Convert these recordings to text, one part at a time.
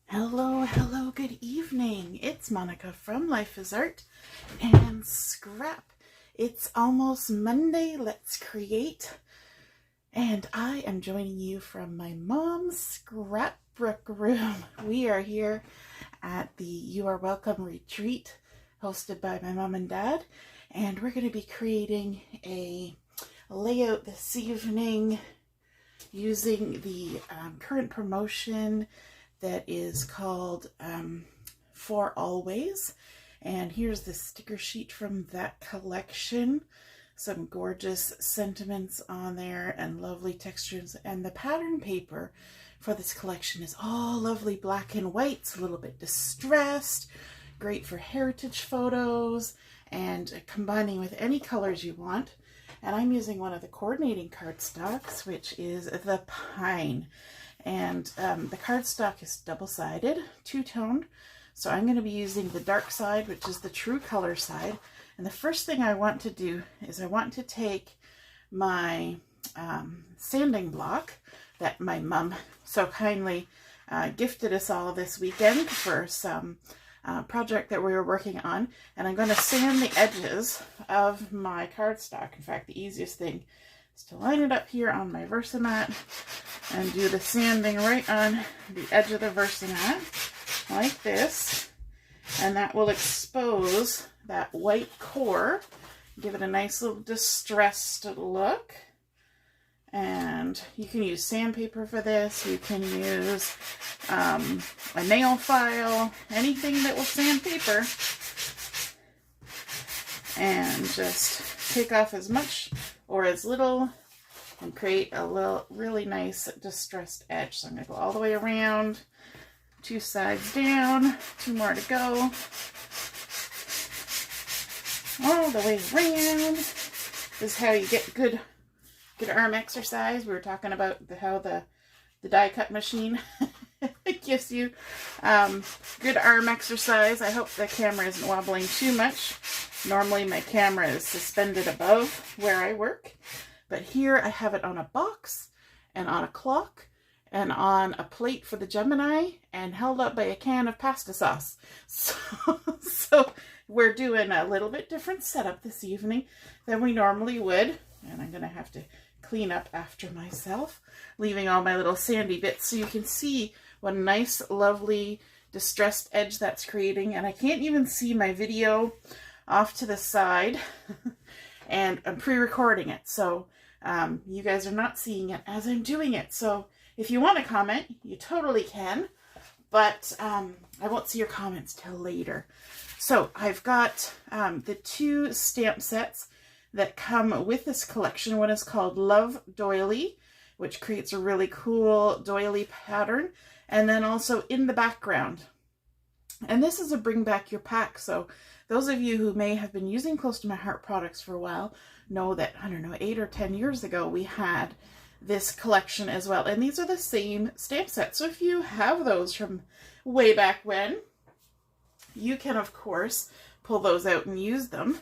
Hello, hello, good evening. It's Monica from Life is Art and Scrap. It's almost Monday. Let's create. And I am joining you from my mom's scrapbook room. We are here at the You Are Welcome retreat hosted by my mom and dad. And we're going to be creating a layout this evening using the current promotion that is called For Always. And here's the sticker sheet from that collection. Some gorgeous sentiments on there and lovely textures. And the pattern paper for this collection is all lovely black and white. It's a little bit distressed. Great for heritage photos and combining with any colors you want. And I'm using one of the coordinating cardstocks, which is the Pine. And the cardstock is double-sided, two-toned. So I'm going to be using the dark side, which is the true color side. And the first thing I want to do is I want to take my sanding block that my mom so kindly gifted us all this weekend for some project that we were working on. And I'm going to sand the edges of my cardstock. In fact, the easiest thing is to line it up here on my Versamat and do the sanding right on the edge of the Versamat like this. And that will expose that white core, give it a nice little distressed look. And you can use sandpaper for this. You can use a nail file, anything that will sandpaper. And just take off as much or as little and create a little really nice distressed edge. So I'm going to go all the way around, two sides down, two more to go. All the way around. This is how you get good arm exercise. We were talking about how the die cut machine it gives you good arm exercise. I hope the camera isn't wobbling too much. Normally my camera is suspended above where I work, but here I have it on a box and on a clock and on a plate for the Gemini and held up by a can of pasta sauce. So we're doing a little bit different setup this evening than we normally would. And I'm going to have to clean up after myself, leaving all my little sandy bits so you can see what a nice, lovely, distressed edge that's creating. And I can't even see my video off to the side, and I'm pre-recording it. So you guys are not seeing it as I'm doing it. So if you want to comment, you totally can, but I won't see your comments till later. So I've got the two stamp sets that come with this collection. One is called Love Doily, which creates a really cool doily pattern, and then also In the Background. And this is a bring back your pack. So those of you who may have been using Close to My Heart products for a while know that, I don't know, 8 or 10 years ago, we had this collection as well. And these are the same stamp sets. So if you have those from way back when, you can, of course, pull those out and use them.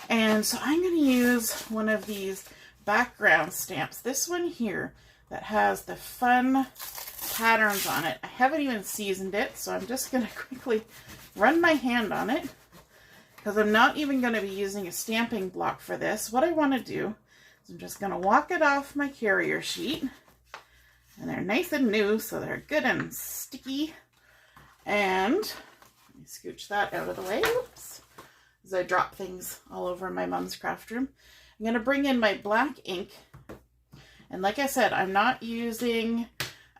And so I'm going to use one of these background stamps. This one here that has the fun patterns on it. I haven't even seasoned it, so I'm just going to quickly run my hand on it because I'm not even going to be using a stamping block for this. What I want to do is I'm just going to walk it off my carrier sheet. And they're nice and new, so they're good and sticky. And let me scooch that out of the way. Oops. As I drop things all over my mom's craft room. I'm going to bring in my black ink. And like I said, I'm not using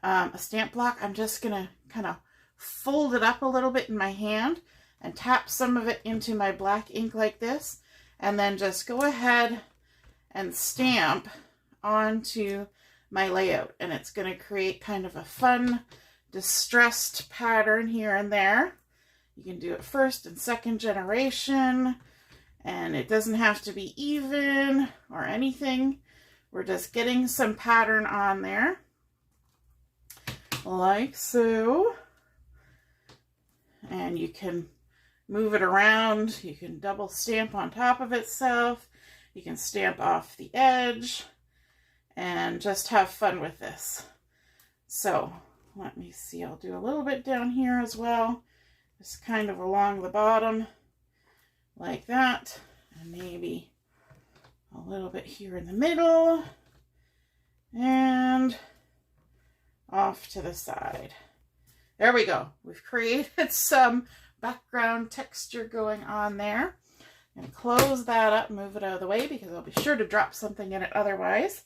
a stamp block. I'm just going to kind of fold it up a little bit in my hand and tap some of it into my black ink like this. And then just go ahead and stamp onto my layout. And it's going to create kind of a fun, distressed pattern here and there. You can do it first and second generation, and it doesn't have to be even or anything. We're just getting some pattern on there, like so. And you can move it around. You can double stamp on top of itself. You can stamp off the edge and just have fun with this. So let me see, I'll do a little bit down here as well, just kind of along the bottom like that, and maybe a little bit here in the middle and off to the side. There we go. We've created some background texture going on there. I'm going to close that up, move it out of the way because I'll be sure to drop something in it otherwise.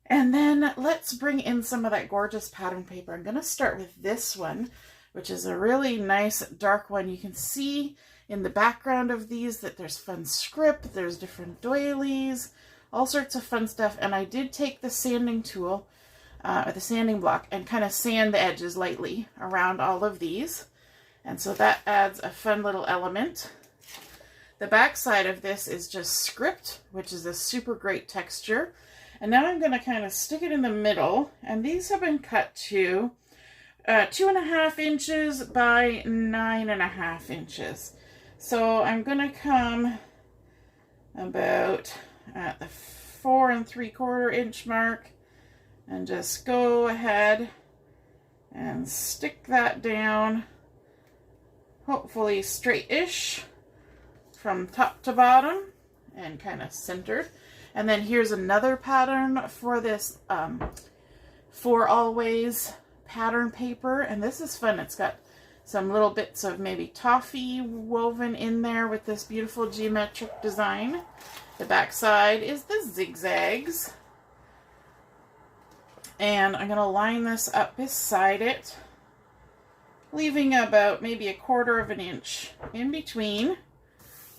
And then let's bring in some of that gorgeous pattern paper. I'm going to start with this one, which is a really nice dark one. You can see in the background of these that there's fun script, there's different doilies, all sorts of fun stuff. And I did take the sanding tool, or the sanding block, and kind of sand the edges lightly around all of these. And so that adds a fun little element. The back side of this is just script, which is a super great texture. And now I'm going to kind of stick it in the middle, and these have been cut to 2.5 inches by 9.5 inches. So I'm going to come about at the 4 3/4 inch mark and just go ahead and stick that down, hopefully straight-ish from top to bottom and kind of centered. And then here's another pattern for this For Always pattern paper, and this is fun. It's got some little bits of maybe toffee woven in there with this beautiful geometric design. The back side is the zigzags, and I'm going to line this up beside it, leaving about maybe 1/4 inch in between.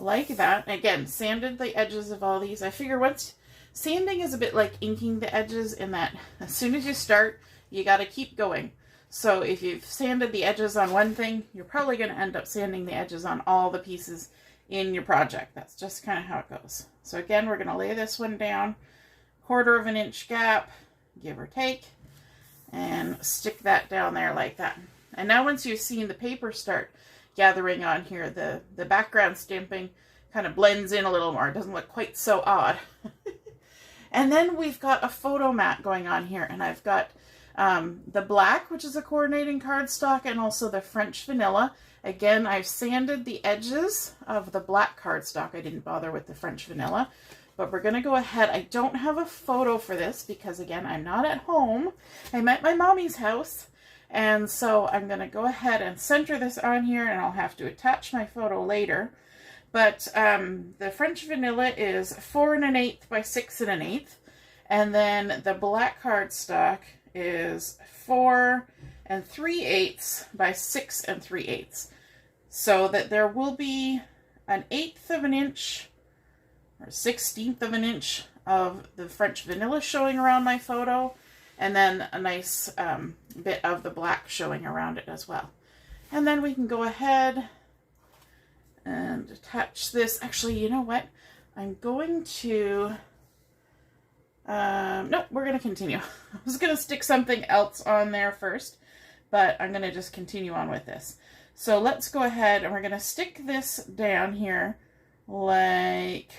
Like that. Again, sanded the edges of all these. I figure once sanding is a bit like inking the edges, in that as soon as you start, you got to keep going. So if you've sanded the edges on one thing, you're probably going to end up sanding the edges on all the pieces in your project. That's just kind of how it goes. So again, we're going to lay this one down, 1/4 inch gap, give or take, and stick that down there like that. And now once you've seen the paper start gathering on here, the background stamping kind of blends in a little more. It doesn't look quite so odd. And then we've got a photo mat going on here, and I've got the black, which is a coordinating cardstock, and also the French vanilla. Again, I've sanded the edges of the black cardstock. I didn't bother with the French vanilla, but we're going to go ahead. I don't have a photo for this because, again, I'm not at home. I'm at my mommy's house. And so I'm going to go ahead and center this on here, and I'll have to attach my photo later. But the French vanilla is 4 1/8 by 6 1/8. And then the black cardstock is 4 3/8 by 6 3/8. So that there will be 1/8 inch or 1/16 inch of the French vanilla showing around my photo. And then a nice bit of the black showing around it as well. And then we can go ahead and attach this. Actually, you know what? I'm going to... no, we're going to continue. I was going to stick something else on there first, but I'm going to just continue on with this. So let's go ahead and we're going to stick this down here like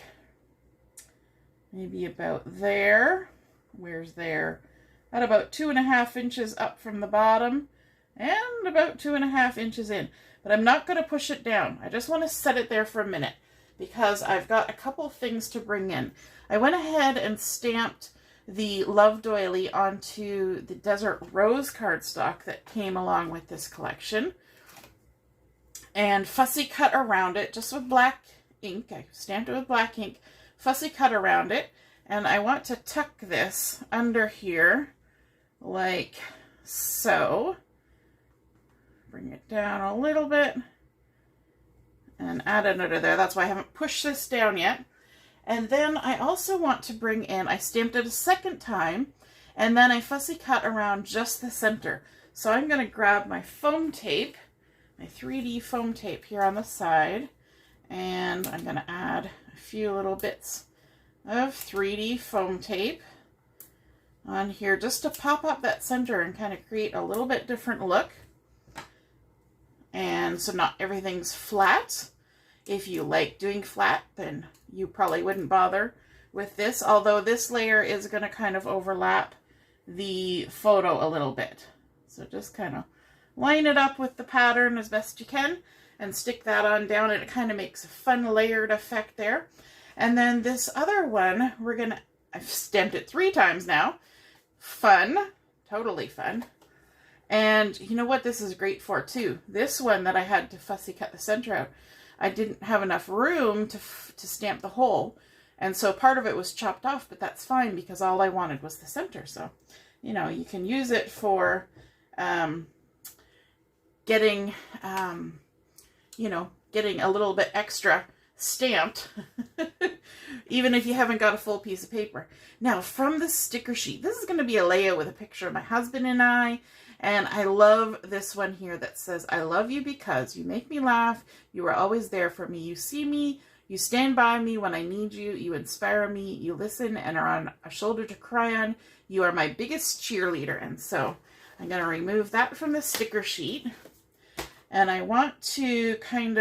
maybe about there. Where's there? At about 2.5 inches up from the bottom and about 2.5 inches in. But I'm not going to push it down. I just want to set it there for a minute because I've got a couple things to bring in. I went ahead and stamped the Love Doily onto the Desert Rose cardstock that came along with this collection, and fussy cut around it just with black ink. I stamped it with black ink, fussy cut around it, and I want to tuck this under here like so. Bring it down a little bit and add it under there. That's why I haven't pushed this down yet. And then I also want to bring in, I stamped it a second time, and then I fussy cut around just the center. So I'm going to grab my foam tape, my 3D foam tape here on the side, and I'm going to add a few little bits of 3D foam tape on here just to pop up that center and kind of create a little bit different look. And so not everything's flat. If you like doing flat, then you probably wouldn't bother with this, although this layer is going to kind of overlap the photo a little bit. So just kind of line it up with the pattern as best you can and stick that on down, and it kind of makes a fun layered effect there. And then this other one, I've stamped it 3 times now. Fun, totally fun. And you know what this is great for too? This one that I had to fussy cut the center out, I didn't have enough room to stamp the hole. And so part of it was chopped off, but that's fine because all I wanted was the center. So, you know, you can use it for getting, getting a little bit extra stamped, even if you haven't got a full piece of paper. Now, from the sticker sheet, this is going to be a layout with a picture of my husband and I love this one here that says, I love you because you make me laugh, you are always there for me, you see me, you stand by me when I need you, you inspire me, you listen and are on a shoulder to cry on, you are my biggest cheerleader. And so I'm going to remove that from the sticker sheet, and I want to I'm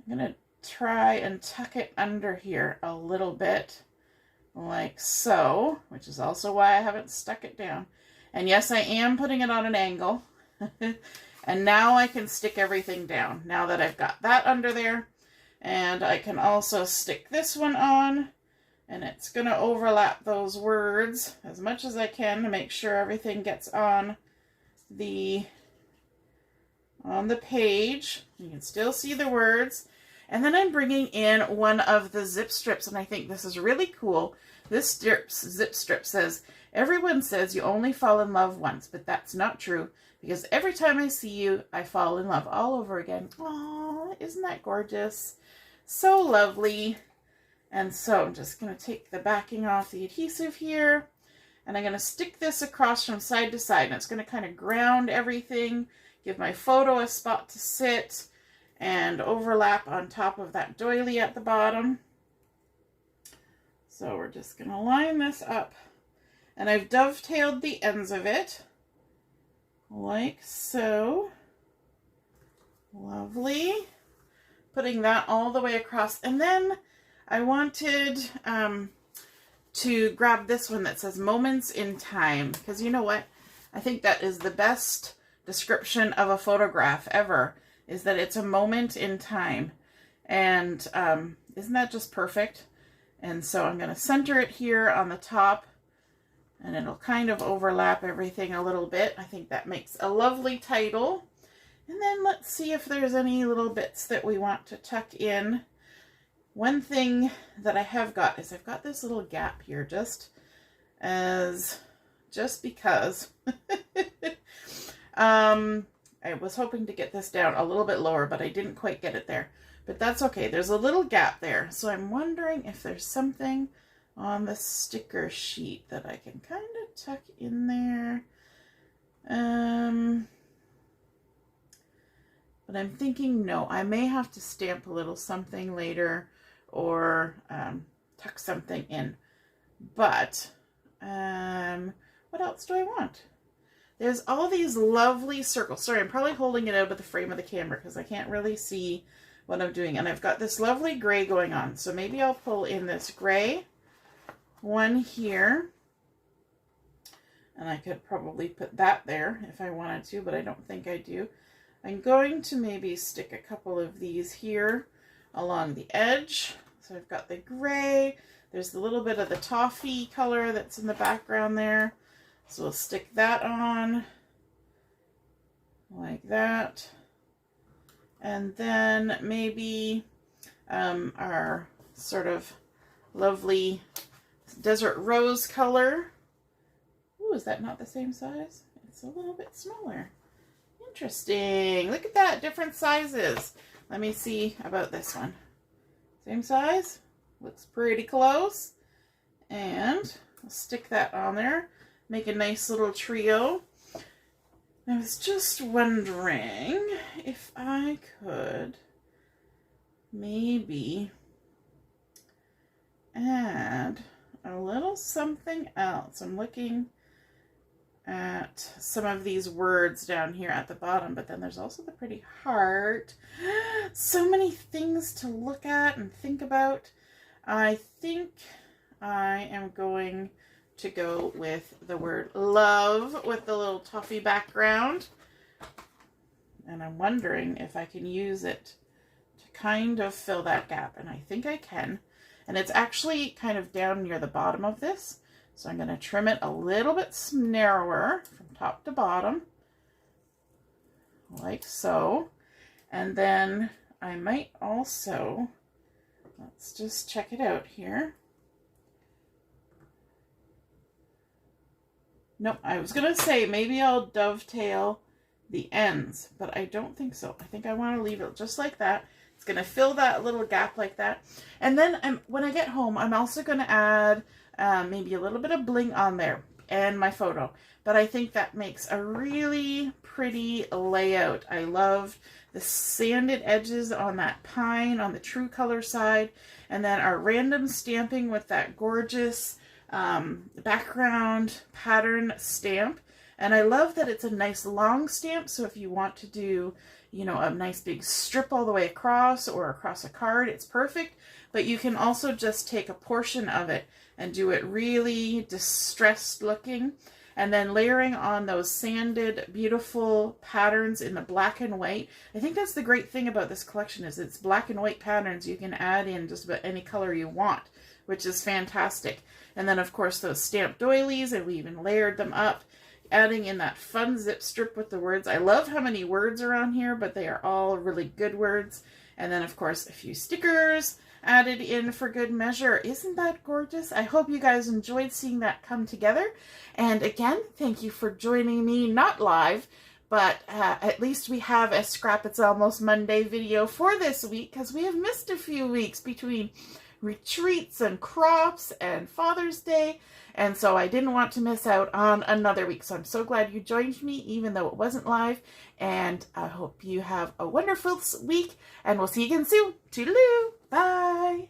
going to try and tuck it under here a little bit, like so, which is also why I haven't stuck it down. And yes, I am putting it on an angle. And now I can stick everything down, now that I've got that under there. And I can also stick this one on, and it's going to overlap those words as much as I can to make sure everything gets on the page. You can still see the words. And then I'm bringing in one of the zip strips, and I think this is really cool. This zip strip says, everyone says you only fall in love once, but that's not true, because every time I see you, I fall in love all over again. Aww, isn't that gorgeous? So lovely. And so I'm just going to take the backing off the adhesive here, and I'm going to stick this across from side to side, and it's going to kind of ground everything, give my photo a spot to sit, and overlap on top of that doily at the bottom. So we're just going to line this up, and I've dovetailed the ends of it like so. Lovely. Putting that all the way across, and then I wanted to grab this one that says Moments in Time, because you know what? I think that is the best description of a photograph ever, is that it's a moment in time. And isn't that just perfect? And so I'm going to center it here on the top, and it'll kind of overlap everything a little bit. I think that makes a lovely title. And then let's see if there's any little bits that we want to tuck in. One thing that I have got is I've got this little gap here just because. I was hoping to get this down a little bit lower, but I didn't quite get it there. But that's okay. There's a little gap there. So I'm wondering if there's something on the sticker sheet that I can kind of tuck in there. But I'm thinking, no, I may have to stamp a little something later, or tuck something in. But what else do I want? There's all these lovely circles. Sorry, I'm probably holding it out of the frame of the camera because I can't really see what I'm doing. And I've got this lovely gray going on. So maybe I'll pull in this gray one here. And I could probably put that there if I wanted to, but I don't think I do. I'm going to maybe stick a couple of these here along the edge. So I've got the gray. There's the little bit of the toffee color that's in the background there. So we'll stick that on like that. And then maybe our sort of lovely desert rose color. Ooh, is that not the same size? It's a little bit smaller. Interesting. Look at that, different sizes. Let me see about this one. Same size. Looks pretty close. And I'll stick that on there. Make a nice little trio. I was just wondering if I could maybe add a little something else. I'm looking at some of these words down here at the bottom, but then there's also the pretty heart. So many things to look at and think about. I think I am going to go with the word love with the little toffee background. And I'm wondering if I can use it to kind of fill that gap. And I think I can. And it's actually kind of down near the bottom of this. So I'm going to trim it a little bit narrower from top to bottom. Like so. And then I might also, let's just check it out here. Nope, I was going to say maybe I'll dovetail the ends, but I don't think so. I think I want to leave it just like that. It's going to fill that little gap like that. And then when I get home, I'm also going to add maybe a little bit of bling on there and my photo. But I think that makes a really pretty layout. I love the sanded edges on that pine on the True Color side. And then our random stamping with that gorgeous background pattern stamp. And I love that it's a nice long stamp. So if you want to do, you know, a nice big strip all the way across or across a card, it's perfect. But you can also just take a portion of it and do it really distressed looking. And then layering on those sanded, beautiful patterns in the black and white. I think that's the great thing about this collection is it's black and white patterns. You can add in just about any color you want, which is fantastic. And then, of course, those stamped doilies, and we even layered them up, adding in that fun zip strip with the words. I love how many words are on here, but they are all really good words. And then, of course, a few stickers added in for good measure. Isn't that gorgeous? I hope you guys enjoyed seeing that come together. And again, thank you for joining me, not live, but at least we have a Scrap It's Almost Monday video for this week, because we have missed a few weeks between retreats and crops and Father's Day, and so I didn't want to miss out on another week. So I'm so glad you joined me, even though it wasn't live, and I hope you have a wonderful week, and we'll see you again soon. Toodaloo! Bye!